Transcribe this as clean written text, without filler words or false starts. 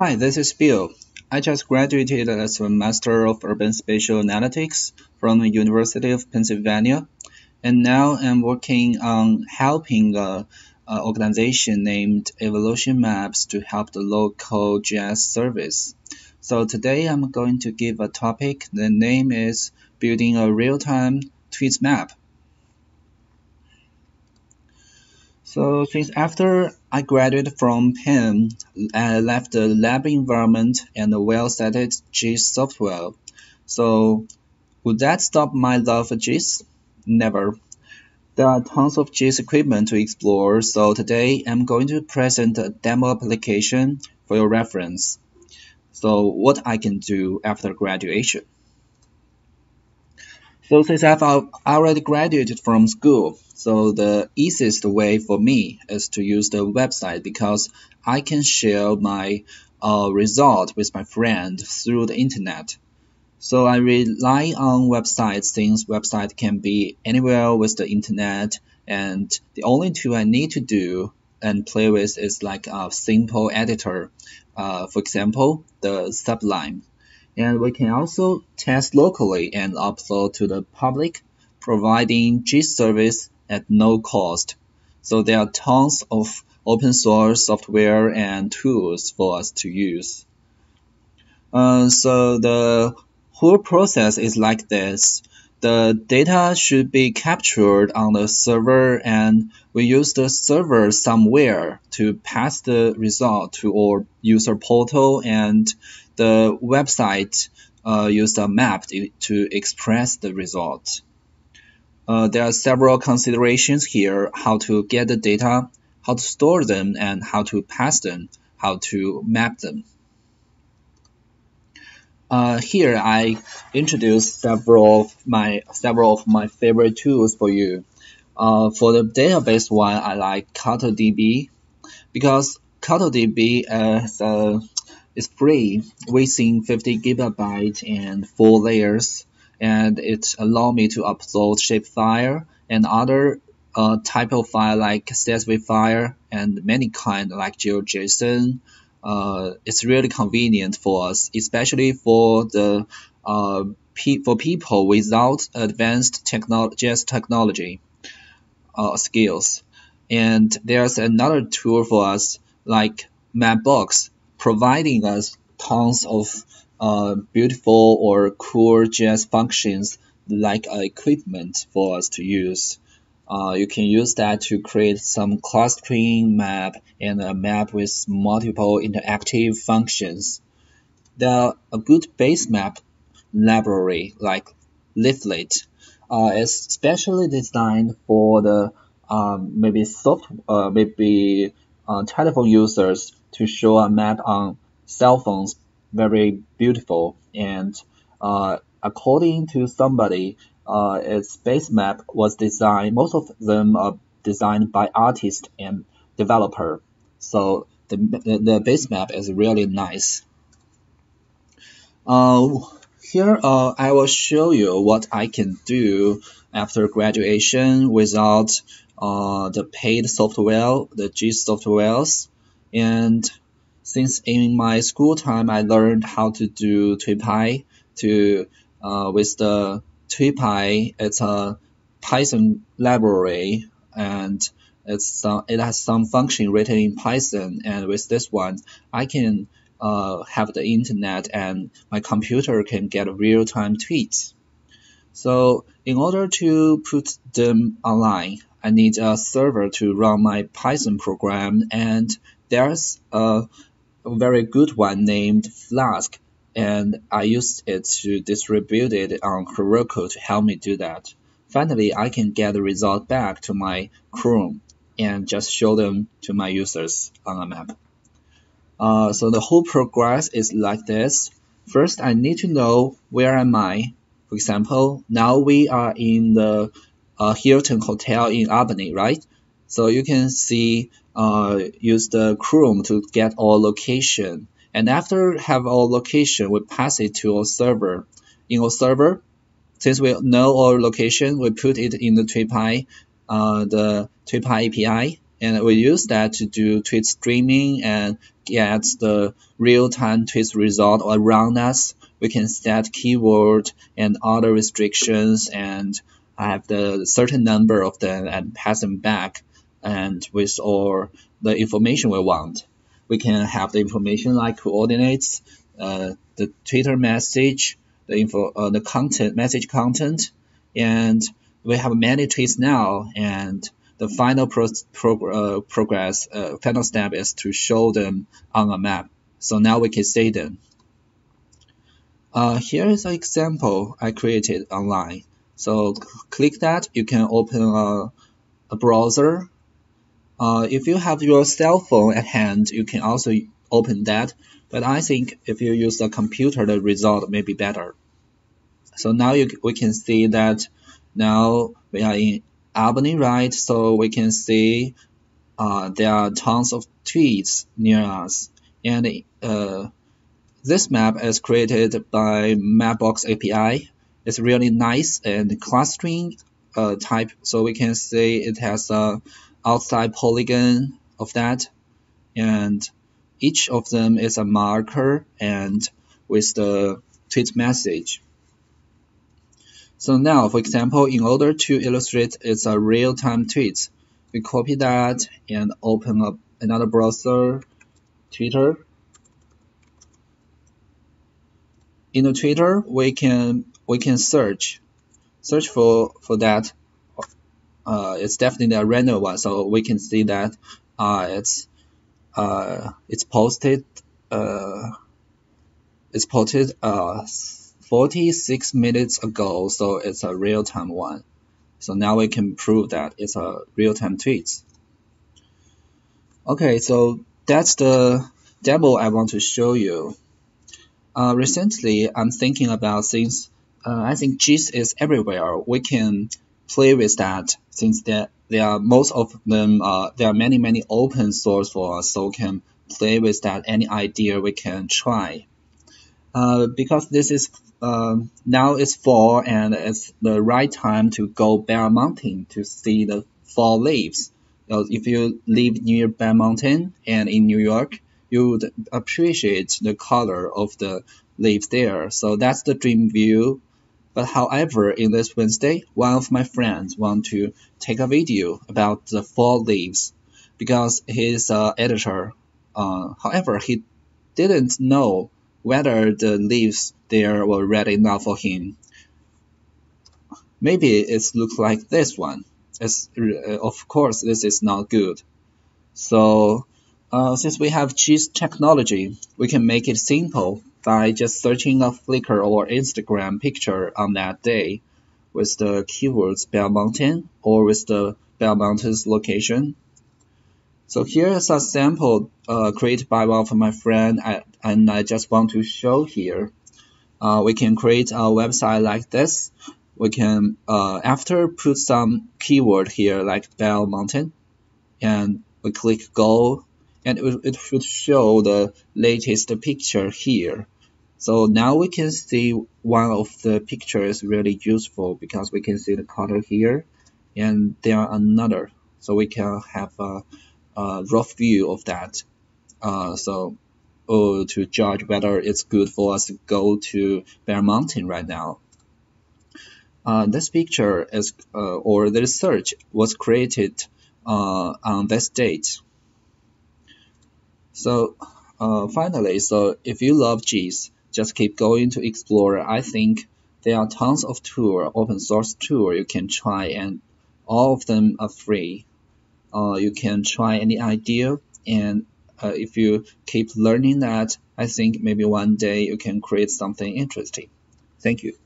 Hi, this is Bill. I just graduated as a Master of Urban Spatial Analytics from the University of Pennsylvania, and now I'm working on helping a organization named Evolution Maps to help the local GIS service. So today I'm going to give a topic. The name is Building a Real-Time Tweets Map. So since after I graduated from Penn, I left the lab environment and the well-settled GIS software. So would that stop my love for GIS? Never. There are tons of GIS equipment to explore, so today I'm going to present a demo application for your reference. So what I can do after graduation. So since I've already graduated from school, so the easiest way for me is to use the website because I can share my result with my friend through the internet. So I rely on websites since website can be anywhere with the internet, and the only tool I need to do and play with is like a simple editor. For example, the Sublime. And we can also test locally and upload to the public, providing GIS service at no cost. So there are tons of open source software and tools for us to use. So the whole process is like this. The data should be captured on the server, and we use the server somewhere to pass the result to our user portal, and the website use a map to express the result. There are several considerations here: how to get the data, how to store them, and how to pass them, how to map them. Here I introduce several of my favorite tools for you. For the database one, I like CartoDB because CartoDB is free within 50 gigabytes and 4 layers, and it allows me to upload shapefile and other type of file like CSV file and many kind like GeoJSON. It's really convenient for us, especially for the for people without advanced GIS technology skills. And there's another tool for us like Mapbox, providing us tons of beautiful or cool GIS functions like equipment for us to use. You can use that to create some clustering map and a map with multiple interactive functions. There are a good base map library like Leaflet is specially designed for the maybe telephone users to show a map on cell phones. Very beautiful, and according to somebody, its base map was designed. Most of them are designed by artist and developer. So the base map is really nice. Here I will show you what I can do after graduation without the paid software, the GIS softwares. And since in my school time I learned how to do TweetPy with the TweetPy, it's a Python library, and it has some function written in Python, and with this one I can have the internet and my computer can get real-time tweets. So in order to put them online, I need a server to run my Python program, and there's a very good one named Flask, and I used it to distribute it on Heroku to help me do that. Finally, I can get the result back to my Chrome and just show them to my users on a map. So the whole progress is like this. First, I need to know where am I. For example, now we are in the Hilton Hotel in Albany, right? So you can see, use the Chrome to get our location. And after have our location, we pass it to our server. In our server, since we know our location, we put it in the TweetPy API, and we use that to do tweet streaming and get the real-time tweet result around us. We can set keyword and other restrictions and have the certain number of them and pass them back, and with all the information we want. We can have the information like coordinates, the Twitter message, the content, message content, and we have many tweets now, and the final final step is to show them on a map. So now we can see them. Here is an example I created online. So click that, you can open a browser. If you have your cell phone at hand, you can also open that. But I think if you use a computer, the result may be better. So now we can see that now we are in Albany, right? So we can see there are tons of tweets near us. And this map is created by Mapbox API. It's really nice and clustering type. So we can see it has a outside polygon of that. And each of them is a marker and with the tweet message. So now, for example, in order to illustrate it's a real-time tweet, we copy that and open up another browser, Twitter. In the Twitter, we can search for that. It's definitely a random one, so we can see that it's posted 46 minutes ago, so it's a real-time one. So now we can prove that it's a real-time tweet. Okay, so that's the demo I want to show you. Recently, I'm thinking about things. I think GIS is everywhere. We can play with that since there are most of them. There are many open source for us, so we can play with that. Any idea we can try. Because this is now it's fall and it's the right time to go Bear Mountain to see the fall leaves. If you live near Bear Mountain and in New York, you would appreciate the color of the leaves there. So that's the dream view. But however, in this Wednesday, one of my friends want to take a video about the fall leaves because he's an editor. However, he didn't know whether the leaves there were red enough for him. Maybe it looks like this one. Of course, this is not good. So since we have GIS technology, we can make it simple by just searching a Flickr or Instagram picture on that day with the keywords Bear Mountain or with the Bear Mountain's location. So here is a sample created by one of my friends, and I just want to show here. We can create a website like this. We can after put some keyword here like Bear Mountain, and we click go, and it should show the latest picture here. So now we can see one of the pictures really useful because we can see the color here, and there are another. So we can have a rough view of that. To judge whether it's good for us to go to Bear Mountain right now. This picture is or the research was created on this date. So finally, so if you love GIS, just keep going to explore. I think there are tons of open source tools you can try, and all of them are free. You can try any idea, and if you keep learning that, I think maybe one day you can create something interesting. Thank you.